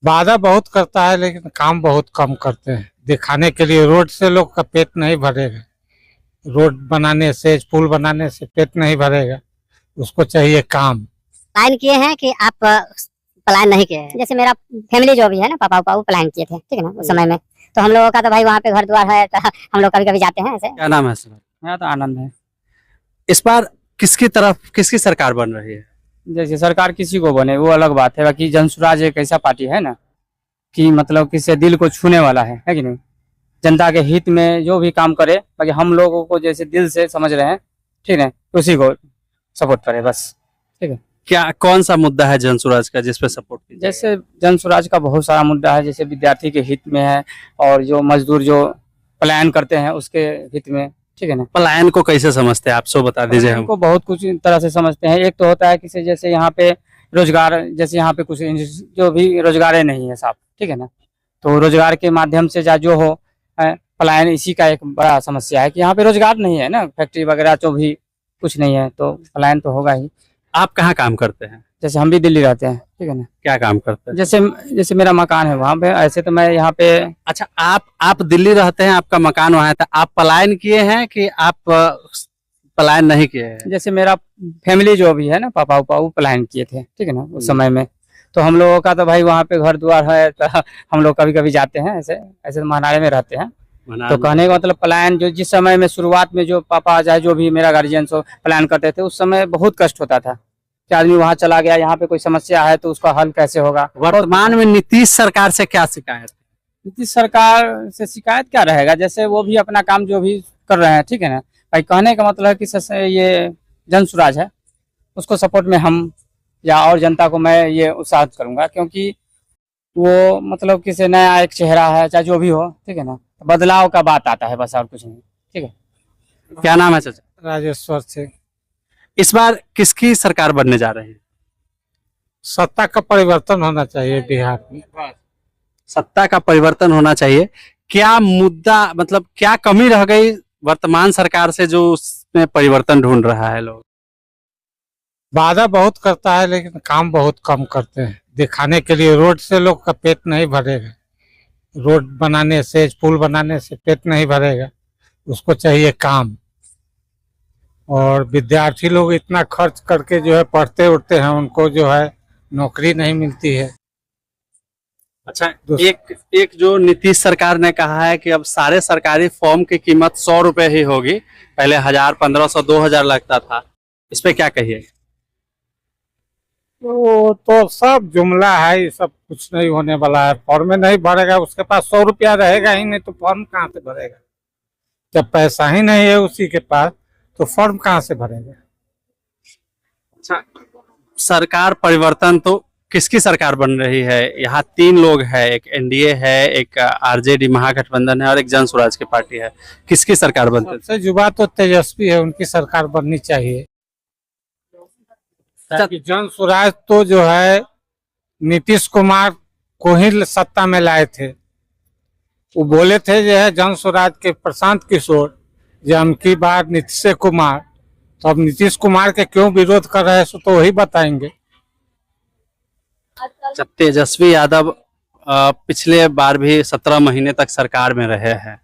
वादा बहुत करता है लेकिन काम बहुत कम करते हैं दिखाने के लिए। रोड से लोग का पेट नहीं भरेगा, रोड बनाने से पुल बनाने से पेट नहीं भरेगा, उसको चाहिए काम। प्लान किए हैं कि आप प्लान नहीं किए हैं। जैसे मेरा फैमिली जो भी है ना, पापा उपा वो प्लान किए थे, ठीक है ना, उस समय में। तो हम लोगों का तो भाई वहाँ पे घर द्वार है, तो हम लोग कभी कभी जाते हैं ऐसे। क्या नाम है सर? मेरा तो आनंद है। इस बार किसकी सरकार बन रही है? जैसे सरकार किसी को बने वो अलग बात है, बाकी जनसुराज एक ऐसा पार्टी है ना कि मतलब किसी दिल को छूने वाला है कि नहीं। जनता के हित में जो भी काम करे, बाकी हम लोगों को जैसे दिल से समझ रहे हैं, ठीक है, उसी को सपोर्ट करे बस, ठीक है। क्या कौन सा मुद्दा है जनसुराज का जिस पे सपोर्ट कीजिए? जैसे जनसुराज का बहुत सारा मुद्दा है, जैसे विद्यार्थी के हित में है और जो मजदूर जो पलायन करते हैं उसके हित में, ठीक है ना। पलायन को कैसे समझते हैं आप, सो बता दीजिए हमको हम। बहुत कुछ तरह से समझते हैं। एक तो होता है कि जैसे यहाँ पे रोजगार, जैसे यहाँ पे कुछ जो भी रोजगार नहीं है साहब, ठीक है ना, तो रोजगार के माध्यम से जो हो पलायन, इसी का एक बड़ा समस्या है कि यहाँ पे रोजगार नहीं है ना, फैक्ट्री वगैरह जो भी कुछ नहीं है, तो पलायन तो होगा ही। आप कहाँ काम करते हैं? जैसे हम भी दिल्ली रहते हैं, ठीक है ना। क्या काम करते हैं? जैसे जैसे मेरा मकान है वहाँ पे, ऐसे तो मैं यहाँ पे। अच्छा, आप दिल्ली रहते हैं, आपका मकान वहाँ है, तो आप पलायन किए हैं कि आप पलायन नहीं किए हैं? जैसे मेरा फैमिली जो भी है ना, पापा उपा वो पलायन किए थे, ठीक है ना, उस समय में। तो हम लोगों का तो भाई वहाँ पे घर द्वार है, तो हम लोग कभी कभी जाते हैं ऐसे ऐसे, महानाड़े में रहते हैं। तो कहने का मतलब पलायन जो जिस समय में शुरुआत में जो पापा चाहे जो भी मेरा गार्जियन सो पलायन करते थे, उस समय बहुत कष्ट होता था कि आदमी वहाँ चला गया, यहाँ पे कोई समस्या है तो उसका हल कैसे होगा। वर्तमान में नीतीश सरकार से क्या शिकायत? नीतीश सरकार से शिकायत क्या रहेगा, जैसे वो भी अपना काम जो भी कर रहे हैं, ठीक है ना। भाई कहने का मतलब है कि ये जनसुराज है, उसको सपोर्ट में हम या और जनता को मैं ये उत्साहित करूंगा, क्योंकि वो मतलब किसी नया एक चेहरा है, चाहे जो भी हो, ठीक है ना, बदलाव का बात आता है बस, और कुछ नहीं, ठीक है। क्या नाम है चाचा? राजेश्वर से। इस बार किसकी सरकार बनने जा रही है? सत्ता का परिवर्तन होना चाहिए बिहार में। सत्ता का परिवर्तन होना चाहिए। क्या मुद्दा, मतलब क्या कमी रह गई वर्तमान सरकार से जो उसमें परिवर्तन ढूंढ रहा है लोग? वादा बहुत करता है लेकिन काम बहुत कम करते हैं दिखाने के लिए। रोड से लोग का पेट नहीं भरेगा, रोड बनाने से पुल बनाने से पेट नहीं भरेगा, उसको चाहिए काम। और विद्यार्थी लोग इतना खर्च करके जो है पढ़ते उठते हैं, उनको जो है नौकरी नहीं मिलती है। अच्छा, एक जो नीतीश सरकार ने कहा है कि अब सारे सरकारी फॉर्म की कीमत 100 रुपए ही होगी, पहले 1000, 1500, 2000 लगता था, इस पे क्या कहिए? तो सब जुमला है, ये सब कुछ नहीं होने वाला है। फॉर्म में नहीं भरेगा, उसके पास 100 रुपया रहेगा ही नहीं तो फॉर्म कहाँ से भरेगा। जब पैसा ही नहीं है उसी के पास तो फॉर्म कहाँ से भरेगा। अच्छा, सरकार परिवर्तन तो किसकी सरकार बन रही है? यहाँ 3 लोग हैं, एक एनडीए है, एक आरजेडी महागठबंधन है और एक जनसुराज की पार्टी है। किसकी सरकार बनती है? सबसे युवा तो तेजस्वी है, उनकी सरकार बननी चाहिए। जनसुराज तो जो है नीतीश कुमार को ही सत्ता में लाए थे। वो बोले थे जो है जनसुराज के प्रशांत किशोर, जो उनकी बार नीतीश कुमार, तो अब नीतीश कुमार के क्यों विरोध कर रहे हैं तो वही बताएंगे। तेजस्वी यादव पिछले बार भी 17 महीने तक सरकार में रहे हैं।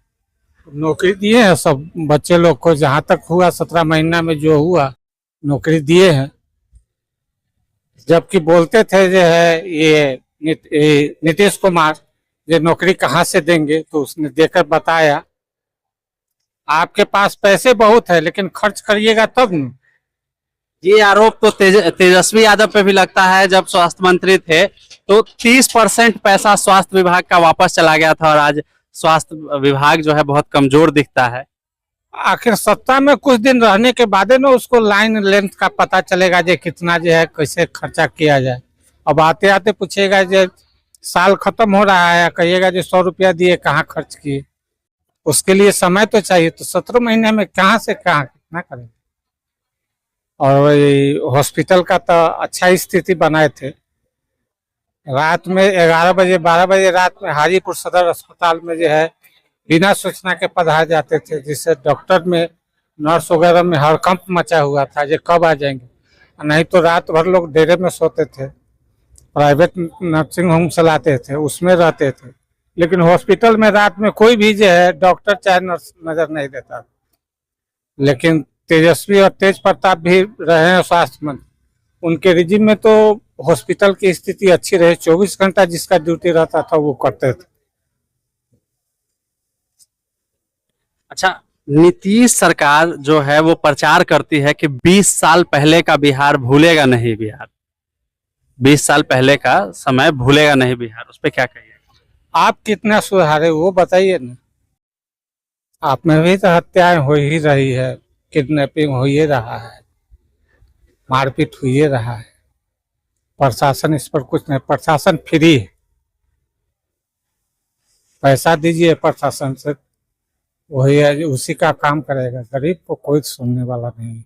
नौकरी दिए हैं सब बच्चे लोग को, जहां तक हुआ 17 महीना में जो हुआ नौकरी दिए हैं। जबकि बोलते थे जो है ये नीतीश कुमार ये नौकरी कहाँ से देंगे, तो उसने देकर बताया आपके पास पैसे बहुत है लेकिन खर्च करिएगा तब न। ये आरोप तो तेजस्वी यादव पे भी लगता है। जब स्वास्थ्य मंत्री थे तो 30% पैसा स्वास्थ्य विभाग का वापस चला गया था और आज स्वास्थ्य विभाग जो है बहुत कमजोर दिखता है। आखिर सत्ता में कुछ दिन रहने के बाद ना उसको लाइन लेंथ का पता चलेगा जो कितना जो है कैसे खर्चा किया जाए। अब आते आते पूछेगा जो साल खत्म हो रहा है, कहिएगा जो 100 रुपया दिए कहाँ खर्च किए, उसके लिए समय तो चाहिए। तो 17 महीने में कहाँ से कहाँ कितना करेंगे। और हॉस्पिटल का तो अच्छा स्थिति बनाए थे। रात में 11 बजे 12 बजे रात में हाजीपुर सदर अस्पताल में जो है बिना सूचना के पधार जाते थे, जिससे डॉक्टर में नर्स वगैरह में हड़कंप मचा हुआ था जो कब आ जाएंगे। नहीं तो रात भर लोग डेरे में सोते थे। प्राइवेट नर्सिंग होम चलाते थे, उसमें रहते थे, लेकिन हॉस्पिटल में रात में कोई भी जो है डॉक्टर चाहे नर्स नजर नहीं देता। लेकिन तेजस्वी और तेज प्रताप भी रहे हैं स्वास्थ्य मंत्री, उनके रिजिम में तो हॉस्पिटल की स्थिति अच्छी रही, 24 घंटा जिसका ड्यूटी रहता था वो करते थे। अच्छा, नीतीश सरकार जो है वो प्रचार करती है कि 20 साल पहले का बिहार भूलेगा नहीं बिहार, 20 साल पहले का समय भूलेगा नहीं बिहार, उस पर क्या कहिए? आप कितना सुधारे वो बताइए ना। आप में भी तो हत्याएं हो ही रही है, किडनैपिंग हो ही रहा है, मारपीट हो ही रहा है। प्रशासन इस पर कुछ नहीं, प्रशासन फ्री है, पैसा दीजिए प्रशासन से, वही है उसी का काम करेगा, गरीब को कोई सुनने वाला नहीं है।